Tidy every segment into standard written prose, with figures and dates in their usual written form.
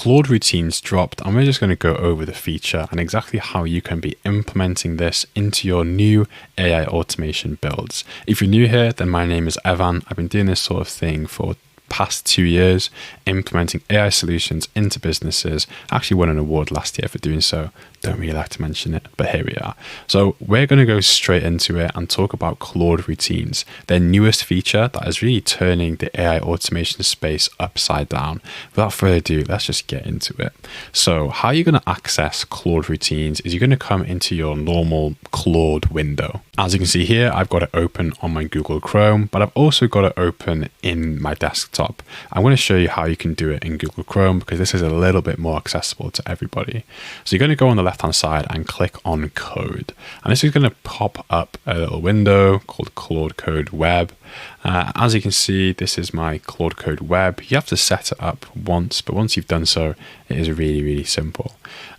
Claude routines dropped, and we're just going to go over the feature and exactly how you can be implementing this into your new AI automation builds. If you're new here, then my name is Evan. I've been doing this sort of thing for past 2 years, implementing AI solutions into businesses. I actually won an award last year for doing so. Don't really like to mention it, but here we are. So we're going to go straight into it and talk about Claude routines, their newest feature that is really turning the AI automation space upside down. Without further ado, let's just get into it. So how you're going to access Claude routines is you're going to come into your normal Claude window. As you can see here, I've got it open on my Google Chrome, but I've also got it open in my desktop. I'm going to show you how you can do it in Google Chrome because this is a little bit more accessible to everybody. So you're going to go on the left-hand side and click on code. And this is going to pop up a little window called Claude Code Web. As you can see, this is my Claude Code Web. You have to set it up once, but once you've done so, it is really, really simple.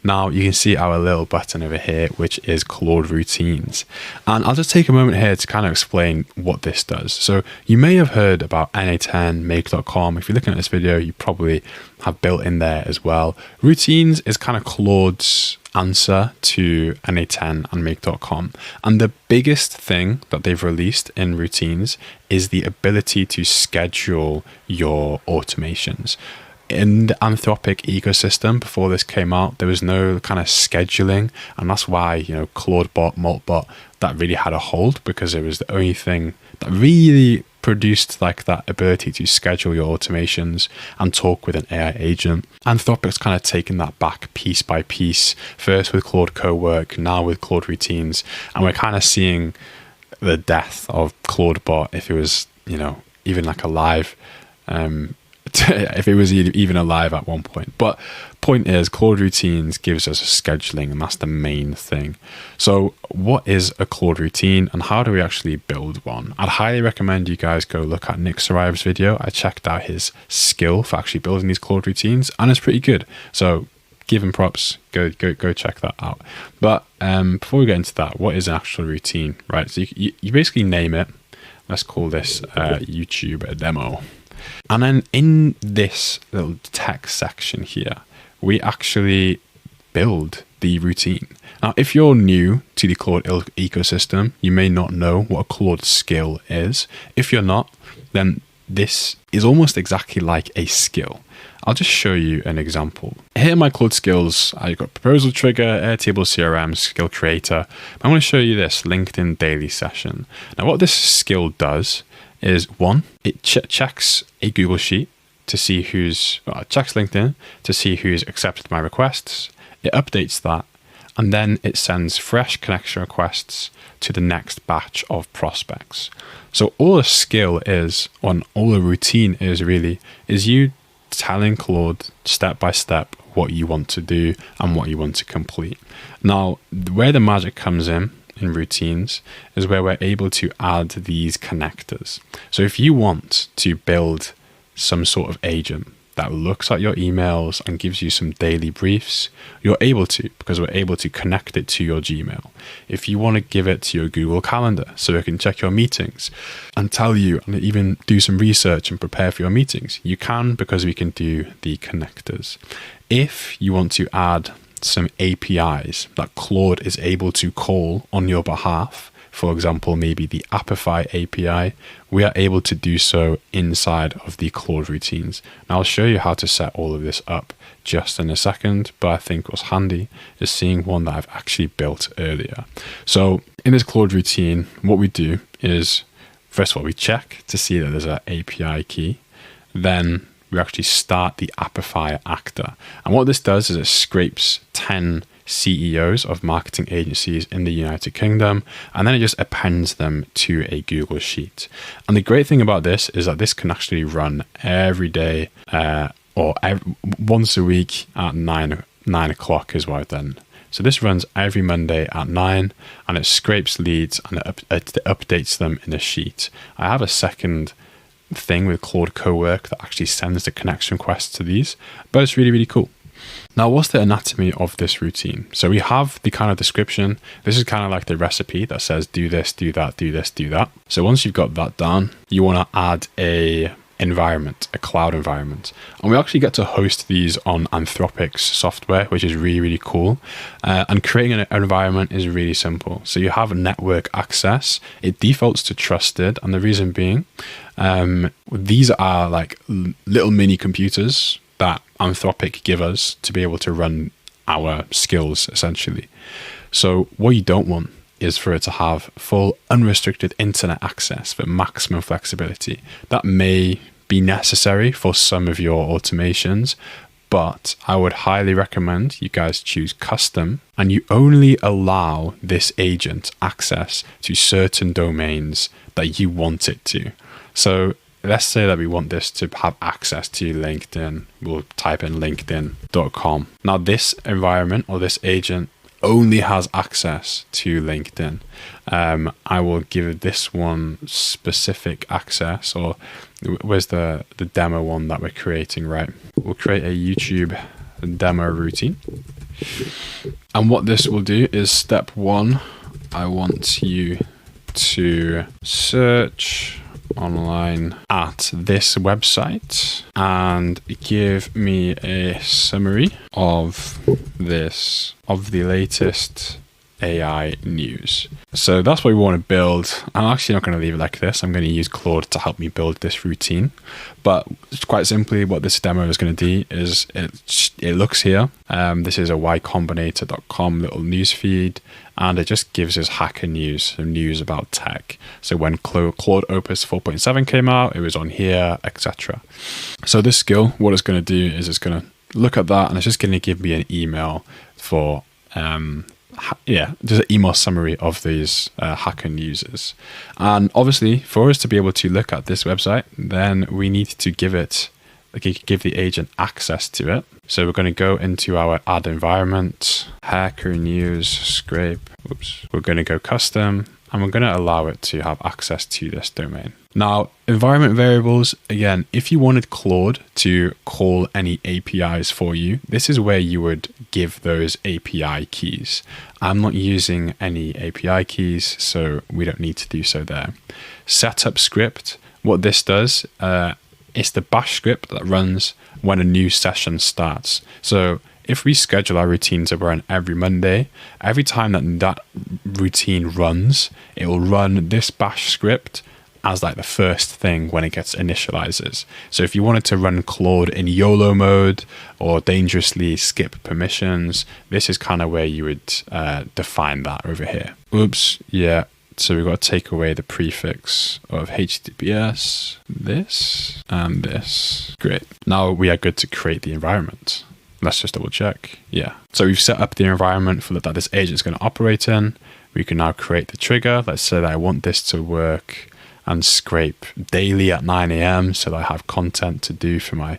Now you can see our little button over here, which is Claude Routines. And I'll just take a moment here to kind of explain what this does. So you may have heard about NA10, make.com. If you're looking at this video, you probably have built in there as well. Routines is kind of Claude's answer to NA10 and make.com. And the biggest thing that they've released in routines is the ability to schedule your automations. In the Anthropic ecosystem before this came out, there was no kind of scheduling, and that's why, Claudebot, Maltbot, that really had a hold, because it was the only thing that really produced like that ability to schedule your automations and talk with an AI agent. Anthropic's kind of taken that back piece by piece, first with Claude Cowork, now with Claude Routines, and we're kind of seeing the death of Claudebot if it was, even like alive. If it was even alive at one point. But point is, Claude Routines gives us scheduling, and that's the main thing. So what is a Claude routine and how do we actually build one? I'd highly recommend you guys go look at Nick Sarive's video. I checked out his skill for actually building these Claude routines, and it's pretty good. So give him props, go check that out. But before we get into that, what is an actual routine, right? So you basically name it. Let's call this YouTube demo. And then in this little text section here, we actually build the routine. Now, if you're new to the Claude ecosystem, you may not know what a Claude skill is. If you're not, then this is almost exactly like a skill. I'll just show you an example. Here are my Claude skills. I've got proposal trigger, Airtable CRM, skill creator. I'm going to show you this LinkedIn daily session. Now, what this skill does is, one, it checks a Google Sheet to see checks LinkedIn to see who's accepted my requests. It updates that, and then it sends fresh connection requests to the next batch of prospects. So all a skill is, or all a routine is really, is you telling Claude step by step what you want to do and what you want to complete. Now, where the magic comes in routines is where we're able to add these connectors. So if you want to build some sort of agent that looks at your emails and gives you some daily briefs, you're able to, because we're able to connect it to your Gmail. If you want to give it to your Google Calendar so it can check your meetings and tell you and even do some research and prepare for your meetings, you can, because we can do the connectors. If you want to add some APIs that Claude is able to call on your behalf, for example, maybe the Appify API, we are able to do so inside of the Claude routines. Now I'll show you how to set all of this up just in a second, but I think what's handy is seeing one that I've actually built earlier. So in this Claude routine, what we do is, first of all, we check to see that there's an API key. Then we actually start the Appify actor. And what this does is it scrapes 10 CEOs of marketing agencies in the United Kingdom, and then it just appends them to a Google Sheet. And the great thing about this is that this can actually run every day once a week at 9 o'clock is what I've done. So this runs every Monday at 9, and it scrapes leads and it updates them in a sheet. I have a second thing with Claude Cowork that actually sends the connection requests to these, but it's really, really cool. Now, what's the anatomy of this routine? So we have the kind of description. This is kind of like the recipe that says do this, do that, do this, do that. So once you've got that done, you want to add a environment, a cloud environment. And we actually get to host these on Anthropic's software, which is really, really cool. And creating an environment is really simple. So you have network access. It defaults to trusted. And the reason being, these are like little mini computers that Anthropic give us to be able to run our skills, essentially. So what you don't want is for it to have full unrestricted internet access for maximum flexibility. That may be necessary for some of your automations, but I would highly recommend you guys choose custom, and you only allow this agent access to certain domains that you want it to. So let's say that we want this to have access to LinkedIn. We'll type in linkedin.com. Now this environment or this agent only has access to LinkedIn. I will give this one specific access, or where's the demo one that we're creating, right? We'll create a YouTube demo routine. And what this will do is step one, I want you to search online at this website and give me a summary of the latest AI news. So that's what we want to build. I'm actually not going to leave it like this. I'm going to use Claude to help me build this routine. But quite simply, what this demo is going to do is it looks here. This is a ycombinator.com little news feed, and it just gives us hacker news, so news about tech. So when Claude Opus 4.7 came out, it was on here, etc. So this skill, what it's going to do is it's going to look at that, and it's just going to give me an email for just an email summary of these hacker newses. And obviously, for us to be able to look at this website, then we need to give the agent access to it. So we're going to go into our add environment, hacker news, scrape. We're going to go custom, and we're going to allow it to have access to this domain. Now, environment variables, again, if you wanted Claude to call any APIs for you, this is where you would give those API keys. I'm not using any API keys, so we don't need to do so there. Setup script, what this does, it's the bash script that runs when a new session starts. So if we schedule our routine to run every Monday, every time that routine runs, it will run this bash script as like the first thing when it gets initializes. So if you wanted to run Claude in YOLO mode or dangerously skip permissions, this is kind of where you would define that over here. So we've got to take away the prefix of HTTPS, this, and this. Great. Now we are good to create the environment. Let's just double check. Yeah. So we've set up the environment for that this agent is going to operate in. We can now create the trigger. Let's say that I want this to work and scrape daily at 9 a.m. so that I have content to do for my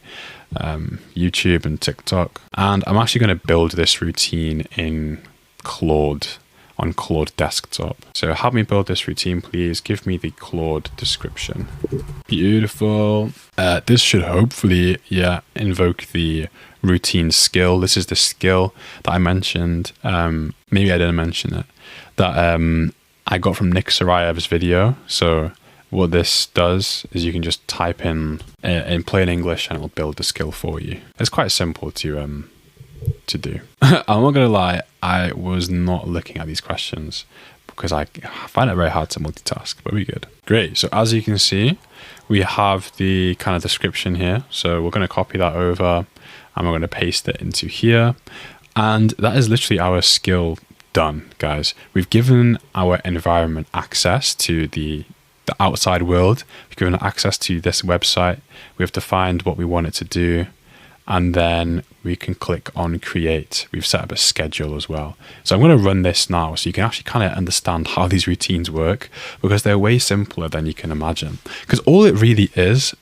YouTube and TikTok. And I'm actually going to build this routine in Claude on Claude desktop. So help me build this routine, please. Give me the Claude description. Beautiful. This should hopefully, invoke the routine skill. This is the skill that I mentioned. Maybe I didn't mention it. That I got from Nick Sarayev's video. So what this does is you can just type in plain English and it'll build the skill for you. It's quite simple to do. I'm not gonna lie, I was not looking at these questions because I find it very hard to multitask, but we're good. Great. So as you can see, we have the kind of description here. So we're going to copy that over and we're going to paste it into here. And that is literally our skill done, guys. We've given our environment access to the outside world. We've given it access to this website. We have defined what we want it to do. And then we can click on create. We've set up a schedule as well. So I'm going to run this now so you can actually kind of understand how these routines work, because they're way simpler than you can imagine. Because all it really is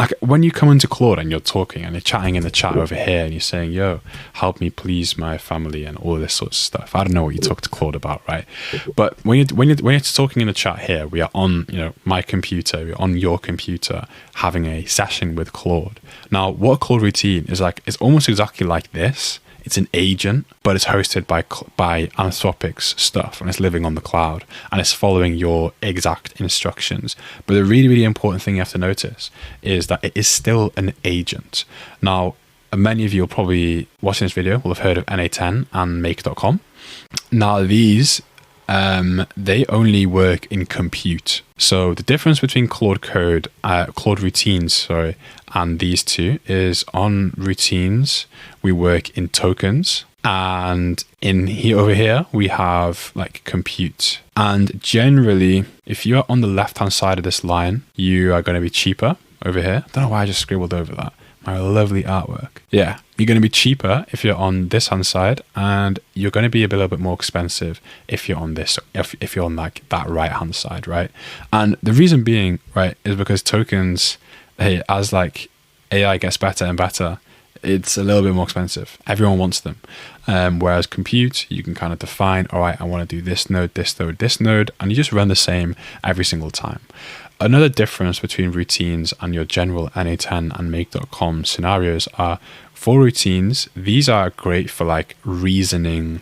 like when you come into Claude and you're talking and you're chatting in the chat over here and you're saying, yo, help me please my family and all this sort of stuff. I don't know what you talk to Claude about, right? But when you're talking in the chat here, we are on my computer, we're on your computer having a session with Claude. Now, what a Claude routine is like, it's almost exactly like this. it's an agent, but it's hosted by Anthropic's stuff, and it's living on the cloud, and it's following your exact instructions. But the really, really important thing you have to notice is that it is still an agent. Now, many of you will probably watching this video will have heard of NA10 and make.com. Now, these they only work in compute. So the difference between Claude routines, and these two is on routines we work in tokens, and over here we have like compute. And generally, if you are on the left hand side of this line, you are going to be cheaper over here. I don't know why I just scribbled over that. My lovely artwork. Yeah, you're going to be cheaper if you're on this hand side, and you're going to be a little bit more expensive if you're on this, if you're on like that right hand side, right? And the reason being, right, is because tokens, hey, as like AI gets better and better, it's a little bit more expensive. Everyone wants them. Whereas compute, you can kind of define, all right, I want to do this node, this node, this node, and you just run the same every single time. Another difference between routines and your general NA10 and make.com scenarios are, for routines, these are great for like reasoning,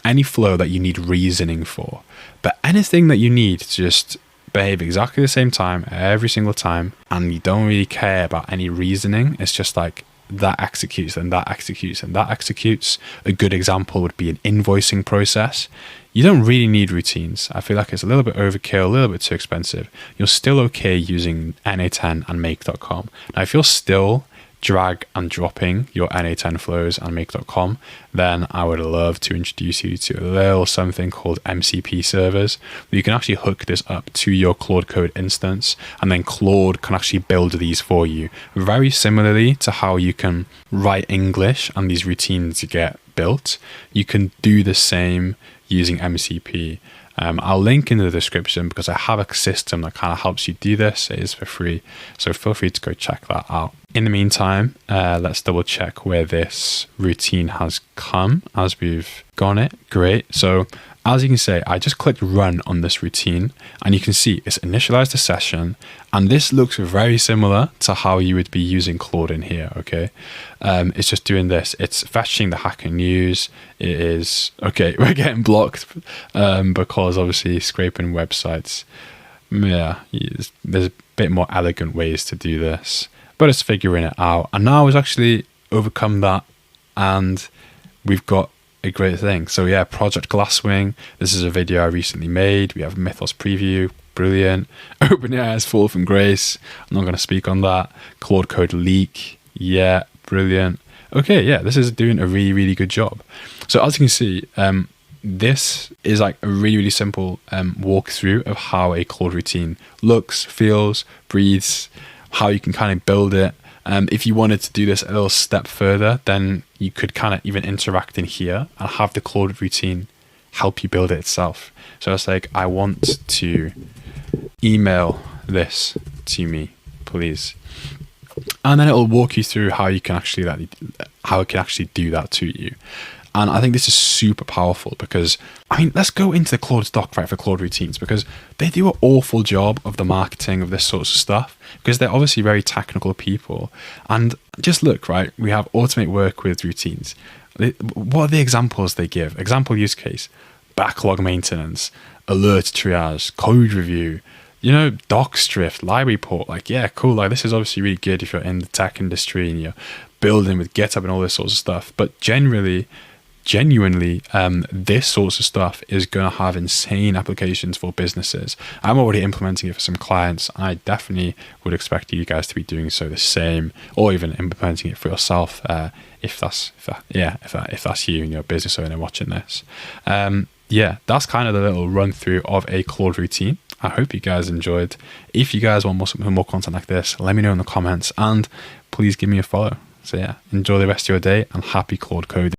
any flow that you need reasoning for. But anything that you need to just behave exactly the same time every single time, and you don't really care about any reasoning, it's just like that executes and that executes and that executes. A good example would be an invoicing process. You don't really need routines. I feel like it's a little bit overkill, a little bit too expensive. You're still okay using NA10 and make.com. Now, if you're still drag and dropping your NA10 flows and make.com, then I would love to introduce you to a little something called MCP servers, where you can actually hook this up to your Claude Code instance, and then Claude can actually build these for you. Very similarly to how you can write English and these routines get built, you can do the same using MCP. I'll link in the description because I have a system that kind of helps you do this. It is for free, so feel free to go check that out. In the meantime, let's double check where this routine has come as we've gone it. Great. So as you can see, I just clicked run on this routine, and you can see it's initialized a session, and this looks very similar to how you would be using Claude in here. Okay, it's just doing this. It's fetching the hacker news. It is okay. We're getting blocked because obviously scraping websites. Yeah, there's a bit more elegant ways to do this, but it's figuring it out. And now it's actually overcome that, and we've got a great thing. So yeah, Project Glasswing. This is a video I recently made. We have Mythos preview. Brilliant. OpenAI's fall from grace. I'm not going to speak on that. Claude Code leak. Yeah, brilliant. Okay, yeah, this is doing a really, really good job. So as you can see, this is like a really, really simple walkthrough of how a Claude routine looks, feels, breathes, how you can kind of build it. If you wanted to do this a little step further, then you could kind of even interact in here and have the Claude routine help you build it itself. So it's like, I want to email this to me, please. And then it'll walk you through how you can actually how it can actually do that to you. And I think this is super powerful because, I mean, let's go into the Claude stock, right, for Claude routines, because they do an awful job of the marketing of this sort of stuff, because they're obviously very technical people. And just look, right, we have automate work with routines. What are the examples they give? Example use case, backlog maintenance, alert triage, code review, docs drift, library port. Like, yeah, cool. Like, this is obviously really good if you're in the tech industry and you're building with GitHub and all this sorts of stuff. But genuinely, this sorts of stuff is going to have insane applications for businesses. I'm already implementing it for some clients. I definitely would expect you guys to be doing so the same, or even implementing it for yourself if that's you and you're a business owner watching this. Yeah, that's kind of the little run through of a Claude routine. I hope you guys enjoyed. If you guys want more content like this, let me know in the comments, and please give me a follow. So yeah, enjoy the rest of your day, and happy Claude coding.